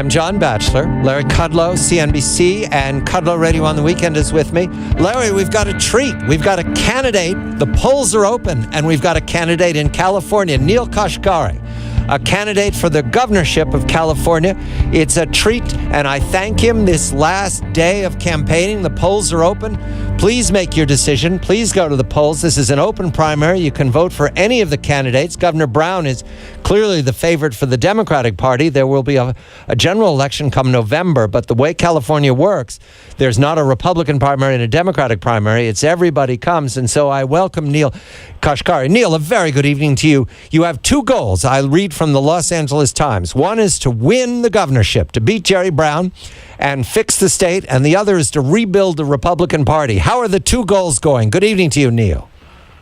I'm John Batchelor. Larry Kudlow, CNBC, and Kudlow Radio on the Weekend is with me. Larry, we've got a treat. We've got a candidate. The polls are open, and we've got a candidate in California, Neel Kashkari, a candidate for the governorship of California. It's a treat, and I thank him this last day of campaigning. The polls are open. Please make your decision. Please go to the polls. This is an open primary. You can vote for any of the candidates. Governor Brown is clearly the favorite for the Democratic Party. There will be a general election come November, but the way California works, there's not a Republican primary and a Democratic primary. It's everybody comes, and so I welcome Neel Kashkari. Neel, a very good evening to you. You have two goals. I read from the Los Angeles Times. One is to win the governorship, to beat Jerry Brown and fix the state, and the other is to rebuild the Republican Party. How are the two goals going? Good evening to you, Neel.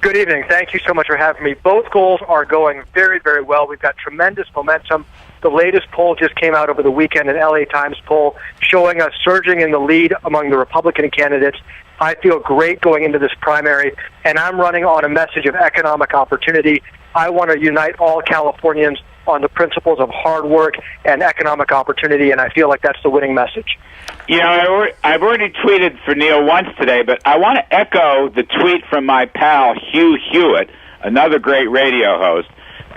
Good evening. Thank you so much for having me. Both goals are going very, very well. We've got tremendous momentum. The latest poll just came out over the weekend, an LA Times poll, showing us surging in the lead among the Republican candidates. I feel great going into this primary, and I'm running on a message of economic opportunity. I want to unite all Californians on the principles of hard work and economic opportunity, and I feel like that's the winning message. You know, I've already tweeted for Neel once today, but I want to echo the tweet from my pal Hugh Hewitt, another great radio host.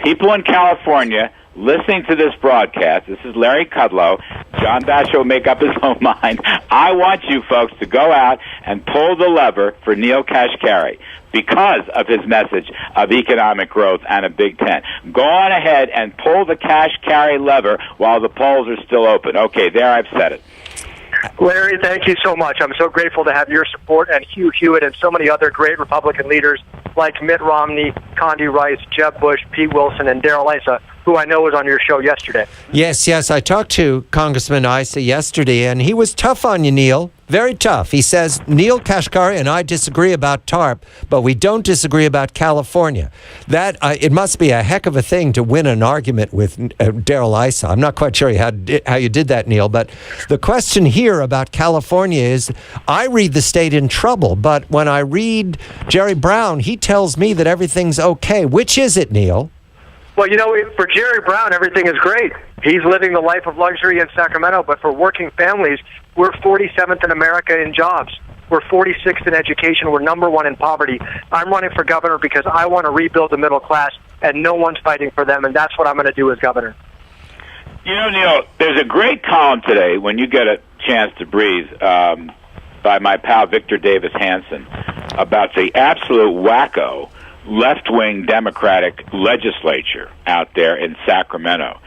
People in California listening to this broadcast, this is Larry Kudlow, John Batchelor will make up his own mind. I want you folks to go out and pull the lever for Neel Kashkari because of his message of economic growth and a Big Tent. Go on ahead and pull the Kashkari lever while the polls are still open. Okay, there, I've said it. Larry, thank you so much. I'm so grateful to have your support and Hugh Hewitt and so many other great Republican leaders like Mitt Romney, Kashkari Rising, Jeb Bush, Pete Wilson, and Darrell Issa, who I know was on your show yesterday. Yes. I talked to Congressman Issa yesterday, and he was tough on you, Neel. Very tough. He says, Neel Kashkari and I disagree about TARP, but we don't disagree about California. That it must be a heck of a thing to win an argument with Darrell Issa. I'm not quite sure how you did that, Neel, but the question here about California is, I read the state in trouble, but when I read Jerry Brown, he tells me that everything's okay. Which is it, Neel? Well, you know, for Jerry Brown, everything is great. He's living the life of luxury in Sacramento, but for working families, we're 47th in America in jobs. We're 46th in education. We're number one in poverty. I'm running for governor because I want to rebuild the middle class, and no one's fighting for them, and that's what I'm going to do as governor. You know, Neel, there's a great column today, when you get a chance to breathe, by my pal Victor Davis Hanson, about the absolute wacko left-wing Democratic legislature out there in Sacramento,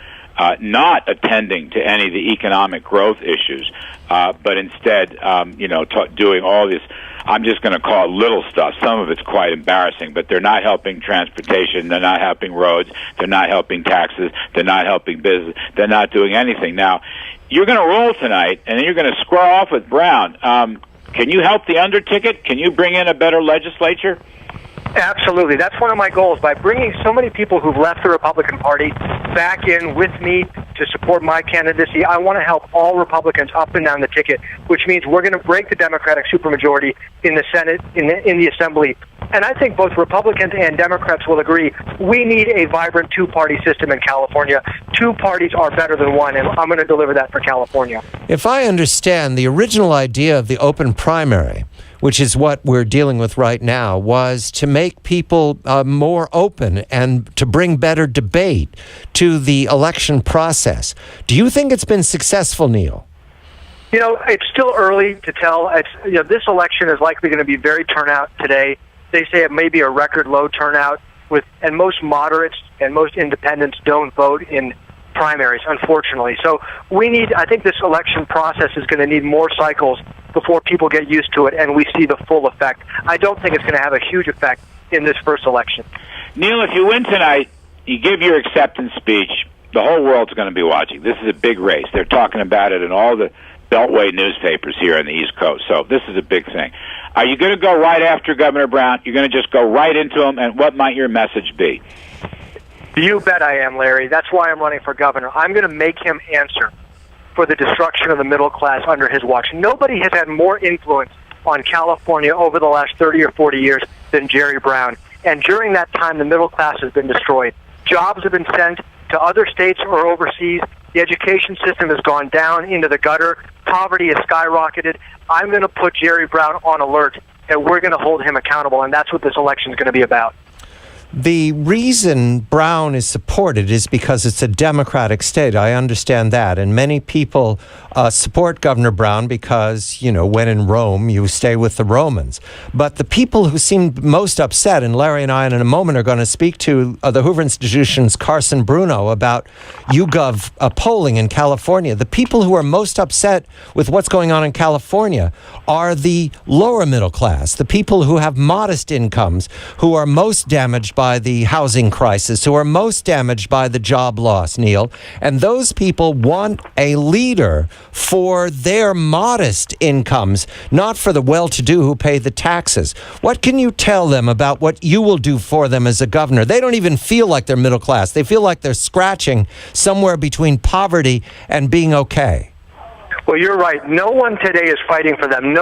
not attending to any of the economic growth issues, but instead, doing all this, I'm just going to call it little stuff. Some of it's quite embarrassing, but they're not helping transportation, they're not helping roads, they're not helping taxes, they're not helping business, they're not doing anything. Now, you're going to roll tonight, and then you're going to square off with Brown. Can you help the under-ticket? Can you bring in a better legislature? Absolutely. That's one of my goals. By bringing so many people who've left the Republican Party back in with me to support my candidacy, I want to help all Republicans up and down the ticket, which means we're going to break the Democratic supermajority in the Senate, in the Assembly. And I think both Republicans and Democrats will agree we need a vibrant two-party system in California. Two parties are better than one, and I'm going to deliver that for California. If I understand, the original idea of the open primary, which is what we're dealing with right now, was to make people more open and to bring better debate to the election process. Do you think it's been successful, Neel? You know, it's still early to tell. This election is likely going to be very turnout today. They say it may be a record low turnout, and most moderates and most independents don't vote in primaries, unfortunately. So I think this election process is going to need more cycles before people get used to it and we see the full effect. I don't think it's going to have a huge effect in this first election. Neel, if you win tonight, you give your acceptance speech, the whole world's going to be watching. This is a big race. They're talking about it in all the Beltway newspapers here on the East Coast. So this is a big thing. Are you going to go right after Governor Brown? You're going to just go right into him, and what might your message be? You bet I am, Larry. That's why I'm running for governor. I'm going to make him answer for the destruction of the middle class under his watch. Nobody has had more influence on California over the last 30 or 40 years than Jerry Brown. And during that time, the middle class has been destroyed. Jobs have been sent to other states or overseas. The education system has gone down into the gutter. Poverty has skyrocketed. I'm going to put Jerry Brown on alert, and we're going to hold him accountable, and that's what this election is going to be about. The reason Brown is supported is because it's a Democratic state. I understand that. And many people support Governor Brown because, when in Rome, you stay with the Romans. But the people who seem most upset, and Larry and I in a moment are going to speak to the Hoover Institution's Carson Bruno about YouGov polling in California. The people who are most upset with what's going on in California are the lower middle class, the people who have modest incomes, who are most damaged by the housing crisis, who are most damaged by the job loss, Neel. And those people want a leader for their modest incomes, not for the well-to-do who pay the taxes. What can you tell them about what you will do for them as a governor? They don't even feel like they're middle class. They feel like they're scratching somewhere between poverty and being okay. Well, you're right. No one today is fighting for them.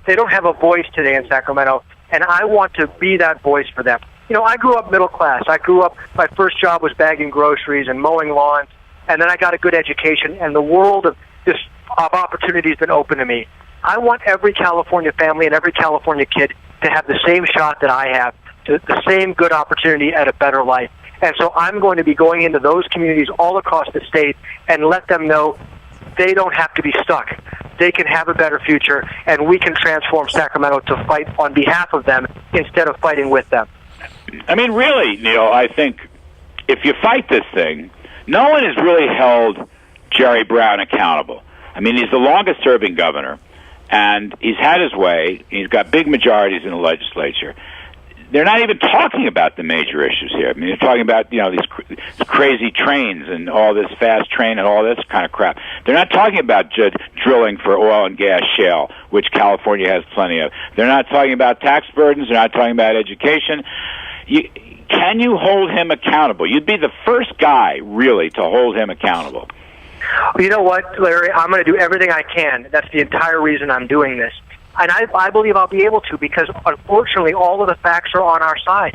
They don't have a voice today in Sacramento, and I want to be that voice for them. I grew up middle class. My first job was bagging groceries and mowing lawns, and then I got a good education, and the world of opportunity has been open to me. I want every California family and every California kid to have the same shot that I have, the same good opportunity at a better life. And so I'm going to be going into those communities all across the state and let them know they don't have to be stuck. They can have a better future, and we can transform Sacramento to fight on behalf of them instead of fighting with them. I mean, really, Neel, I think if you fight this thing, no one has really held Jerry Brown accountable. I mean, he's the longest-serving governor, and he's had his way. He's got big majorities in the legislature. They're not even talking about the major issues here. I mean, they're talking about, these crazy trains and all this fast train and all this kind of crap. They're not talking about drilling for oil and gas shale, which California has plenty of. They're not talking about tax burdens. They're not talking about education. Can you hold him accountable? You'd be the first guy, really, to hold him accountable. Well, you know what, Larry? I'm going to do everything I can. That's the entire reason I'm doing this. And I believe I'll be able to because, unfortunately, all of the facts are on our side.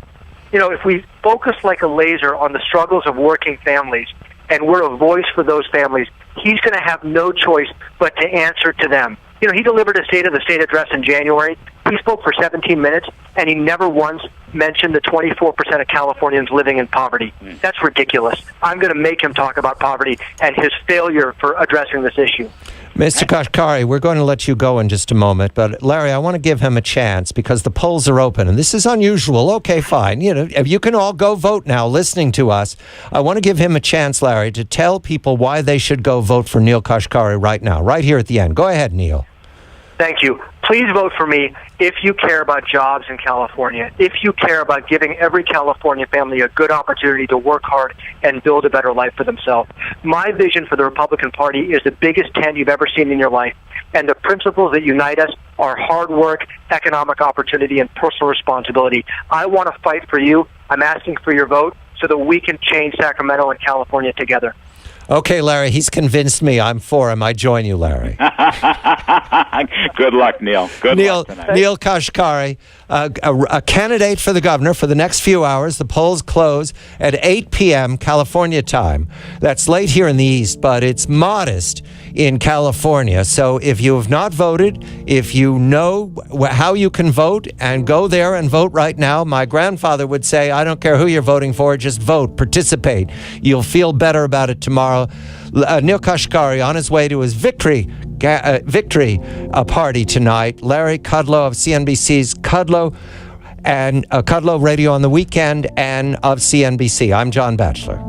If we focus like a laser on the struggles of working families and we're a voice for those families, he's going to have no choice but to answer to them. He delivered a State of the State address in January. He spoke for 17 minutes, and he never once mentioned the 24% of Californians living in poverty. That's ridiculous. I'm going to make him talk about poverty and his failure for addressing this issue. Mr. Kashkari, we're going to let you go in just a moment, but Larry, I want to give him a chance because the polls are open, and this is unusual. Okay, fine. If you can all go vote now listening to us. I want to give him a chance, Larry, to tell people why they should go vote for Neel Kashkari right now, right here at the end. Go ahead, Neel. Thank you. Please vote for me if you care about jobs in California, if you care about giving every California family a good opportunity to work hard and build a better life for themselves. My vision for the Republican Party is the biggest tent you've ever seen in your life, and the principles that unite us are hard work, economic opportunity, and personal responsibility. I want to fight for you. I'm asking for your vote so that we can change Sacramento and California together. Okay, Larry, he's convinced me. I'm for him. I join you, Larry. Good luck, Neel. Good luck tonight. Neel Kashkari, a candidate for the governor for the next few hours. The polls close at 8 p.m. California time. That's late here in the East, but it's modest in California. So if you have not voted, if you know how you can vote, and go there and vote right now. My grandfather would say, I don't care who you're voting for, just vote, participate. You'll feel better about it tomorrow. Neel Kashkari on his way to his victory party tonight. Larry Kudlow of CNBC's Kudlow and Kudlow Radio on the Weekend and of CNBC. I'm John Batchelor.